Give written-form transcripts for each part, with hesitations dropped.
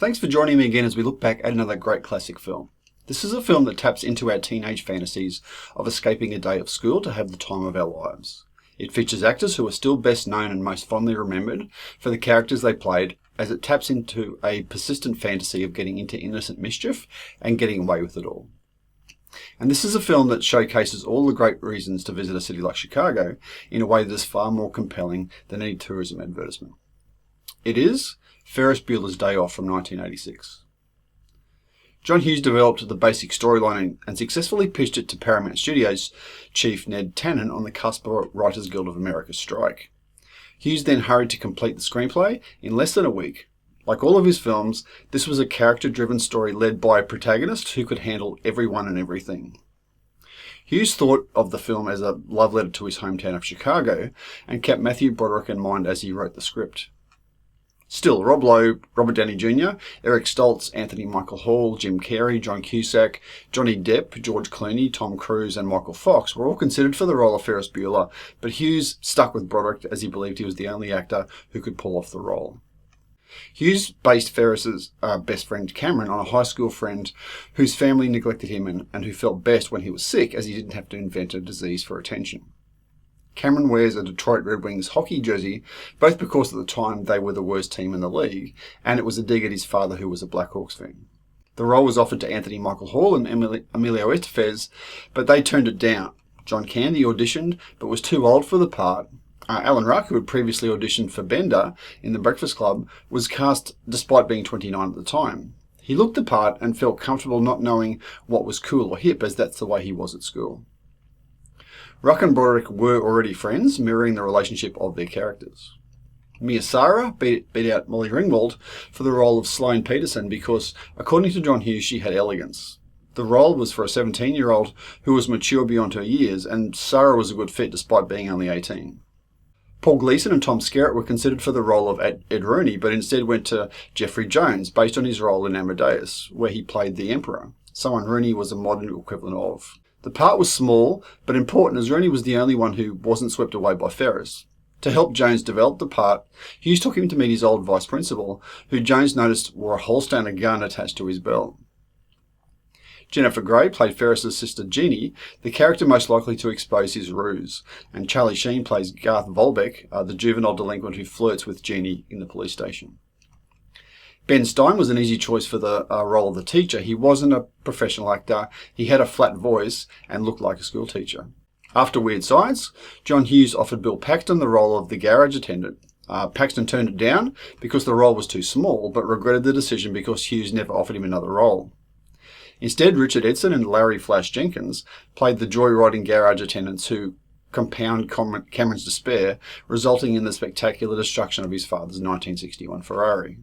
Thanks for joining me again as we look back at another great classic film. This is a film that taps into our teenage fantasies of escaping a day of school to have the time of our lives. It features actors who are still best known and most fondly remembered for the characters they played, as it taps into a persistent fantasy of getting into innocent mischief and getting away with it all. And this is a film that showcases all the great reasons to visit a city like Chicago in a way that is far more compelling than any tourism advertisement. It is Ferris Bueller's Day Off from 1986. John Hughes developed the basic storyline and successfully pitched it to Paramount Studios chief Ned Tannen on the cusp of a Writers Guild of America strike. Hughes then hurried to complete the screenplay in less than a week. Like all of his films, this was a character-driven story led by a protagonist who could handle everyone and everything. Hughes thought of the film as a love letter to his hometown of Chicago and kept Matthew Broderick in mind as he wrote the script. Still, Rob Lowe, Robert Downey Jr., Eric Stoltz, Anthony Michael Hall, Jim Carrey, John Cusack, Johnny Depp, George Clooney, Tom Cruise and Michael Fox were all considered for the role of Ferris Bueller, but Hughes stuck with Broderick as he believed he was the only actor who could pull off the role. Hughes based Ferris's best friend Cameron on a high school friend whose family neglected him and who felt best when he was sick, as he didn't have to invent a disease for attention. Cameron wears a Detroit Red Wings hockey jersey, both because at the time they were the worst team in the league, and it was a dig at his father who was a Blackhawks fan. The role was offered to Anthony Michael Hall and Emilio Estevez, but they turned it down. John Candy auditioned, but was too old for the part. Alan Ruck, who had previously auditioned for Bender in The Breakfast Club, was cast despite being 29 at the time. He looked the part and felt comfortable not knowing what was cool or hip, as that's the way he was at school. Ruck and Broderick were already friends, mirroring the relationship of their characters. Sara beat out Molly Ringwald for the role of Sloane Peterson because, according to John Hughes, she had elegance. The role was for a 17-year-old who was mature beyond her years, and Sara was a good fit despite being only 18. Paul Gleason and Tom Skerritt were considered for the role of Ed Rooney, but instead went to Jeffrey Jones, based on his role in Amadeus, where he played the Emperor, someone Rooney was a modern equivalent of. The part was small, but important, as Rooney was the only one who wasn't swept away by Ferris. To help Jones develop the part, Hughes took him to meet his old vice principal, who Jones noticed wore a holster and a gun attached to his belt. Jennifer Grey played Ferris's sister Jeannie, the character most likely to expose his ruse, and Charlie Sheen plays Garth Volbeck, the juvenile delinquent who flirts with Jeannie in the police station. Ben Stein was an easy choice for the role of the teacher. He wasn't a professional actor, he had a flat voice and looked like a school teacher. After Weird Science, John Hughes offered Bill Paxton the role of the garage attendant. Paxton turned it down because the role was too small, but regretted the decision because Hughes never offered him another role. Instead, Richard Edson and Larry Flash Jenkins played the joyriding garage attendants who compound Cameron's despair, resulting in the spectacular destruction of his father's 1961 Ferrari.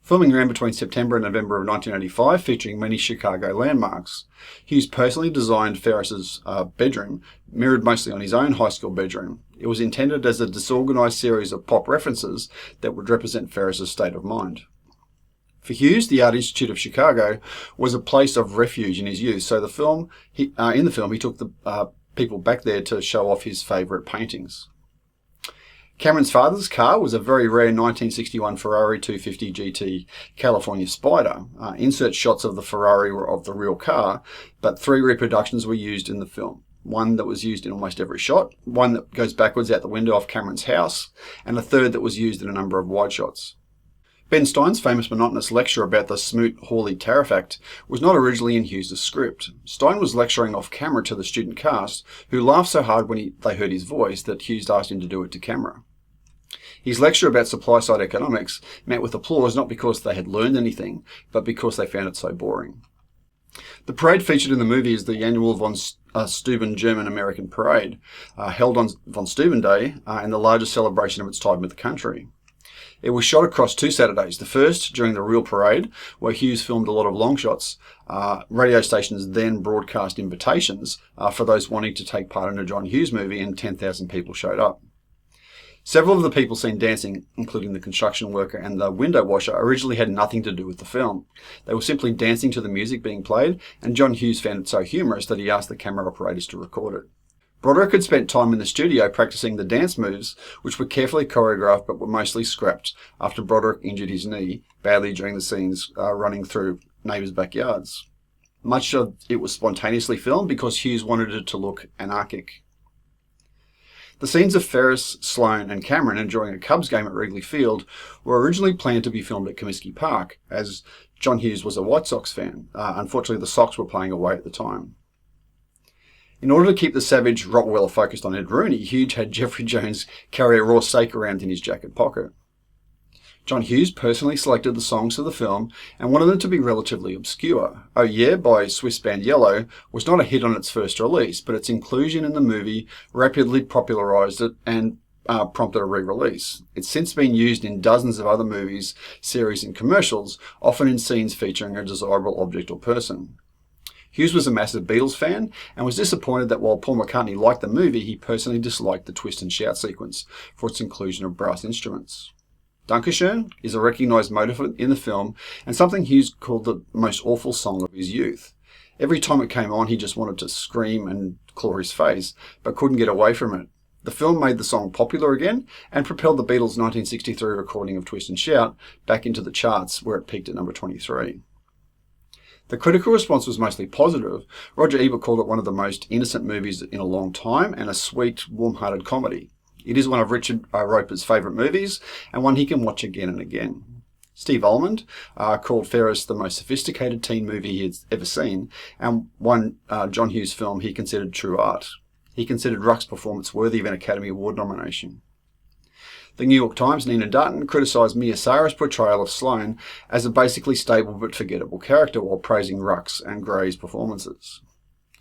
Filming ran between September and November of 1985, featuring many Chicago landmarks. Hughes personally designed Ferris's bedroom, mirrored mostly on his own high school bedroom. It was intended as a disorganized series of pop references that would represent Ferris's state of mind. For Hughes, the Art Institute of Chicago was a place of refuge in his youth, so in the film he took the people back there to show off his favourite paintings. Cameron's father's car was a very rare 1961 Ferrari 250 GT California Spider. Insert shots of the Ferrari were of the real car, but 3 reproductions were used in the film. One that was used in almost every shot, one that goes backwards out the window of Cameron's house, and a third that was used in a number of wide shots. Ben Stein's famous monotonous lecture about the Smoot-Hawley Tariff Act was not originally in Hughes' script. Stein was lecturing off camera to the student cast, who laughed so hard when they heard his voice that Hughes asked him to do it to camera. His lecture about supply-side economics met with applause not because they had learned anything, but because they found it so boring. The parade featured in the movie is the annual von Steuben German-American Parade, held on von Steuben Day and the largest celebration of its type in the country. It was shot across 2 Saturdays. The first, during the real parade, where Hughes filmed a lot of long shots. Radio stations then broadcast invitations for those wanting to take part in a John Hughes movie, and 10,000 people showed up. Several of the people seen dancing, including the construction worker and the window washer, originally had nothing to do with the film. They were simply dancing to the music being played, and John Hughes found it so humorous that he asked the camera operators to record it. Broderick had spent time in the studio practicing the dance moves, which were carefully choreographed but were mostly scrapped after Broderick injured his knee badly during the scenes running through neighbours' backyards. Much of it was spontaneously filmed because Hughes wanted it to look anarchic. The scenes of Ferris, Sloane and Cameron enjoying a Cubs game at Wrigley Field were originally planned to be filmed at Comiskey Park, as John Hughes was a White Sox fan. Unfortunately, the Sox were playing away at the time. In order to keep the savage Rottweiler focused on Ed Rooney, Hughes had Jeffrey Jones carry a raw steak around in his jacket pocket. John Hughes personally selected the songs for the film and wanted them to be relatively obscure. Oh Yeah by Swiss band Yellow was not a hit on its first release, but its inclusion in the movie rapidly popularised it and prompted a re-release. It's since been used in dozens of other movies, series and commercials, often in scenes featuring a desirable object or person. Hughes was a massive Beatles fan and was disappointed that while Paul McCartney liked the movie, he personally disliked the twist and shout sequence for its inclusion of brass instruments. Dankeschön is a recognised motif in the film and something Hughes called the most awful song of his youth. Every time it came on, he just wanted to scream and claw his face, but couldn't get away from it. The film made the song popular again and propelled the Beatles' 1963 recording of Twist and Shout back into the charts, where it peaked at number 23. The critical response was mostly positive. Roger Ebert called it one of the most innocent movies in a long time and a sweet, warm-hearted comedy. It is one of Richard Roper's favourite movies and one he can watch again and again. Steve Almond called Ferris the most sophisticated teen movie he had ever seen, and one John Hughes film he considered true art. He considered Ruck's performance worthy of an Academy Award nomination. The New York Times' Nina Darton criticised Sara's portrayal of Sloane as a basically stable but forgettable character, while praising Ruck's and Gray's performances.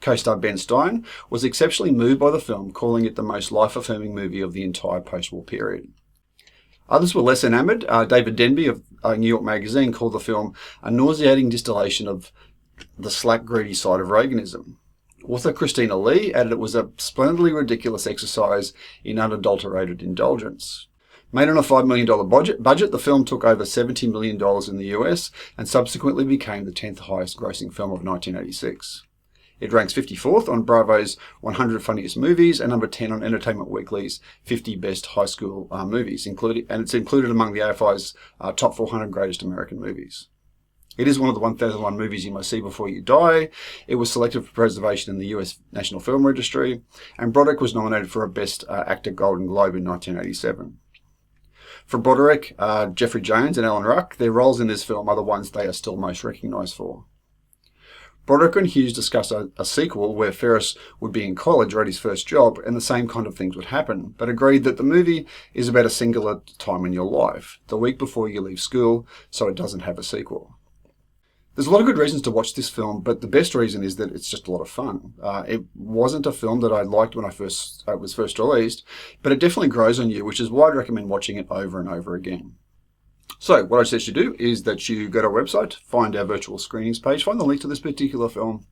Co-star Ben Stein was exceptionally moved by the film, calling it the most life-affirming movie of the entire post-war period. Others were less enamoured. David Denby of New York Magazine called the film a nauseating distillation of the slack, greedy side of Reaganism. Author Christina Lee added it was a splendidly ridiculous exercise in unadulterated indulgence. Made on a $5 million budget, the film took over $70 million in the US and subsequently became the 10th highest grossing film of 1986. It ranks 54th on Bravo's 100 Funniest Movies and number 10 on Entertainment Weekly's 50 Best High School Movies, and it's included among the AFI's Top 400 Greatest American Movies. It is one of the 1001 movies you must see before you die. It was selected for preservation in the US National Film Registry, and Broderick was nominated for a Best Actor Golden Globe in 1987. For Broderick, Jeffrey Jones and Alan Ruck, their roles in this film are the ones they are still most recognised for. Broderick and Hughes discussed a sequel where Ferris would be in college or at his first job, and the same kind of things would happen, but agreed that the movie is about a singular time in your life, the week before you leave school, so it doesn't have a sequel. There's a lot of good reasons to watch this film, but the best reason is that it's just a lot of fun. It wasn't a film that I liked when it was first released, but it definitely grows on you, which is why I'd recommend watching it over and over again. So what I suggest you do is that you go to our website, find our virtual screenings page, find the link to this particular film,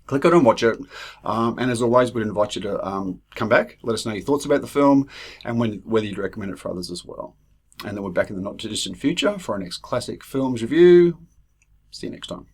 click on it and watch it. And as always, we'd invite you to come back, let us know your thoughts about the film and whether you'd recommend it for others as well. And then we're back in the not too distant future for our next classic films review. See you next time.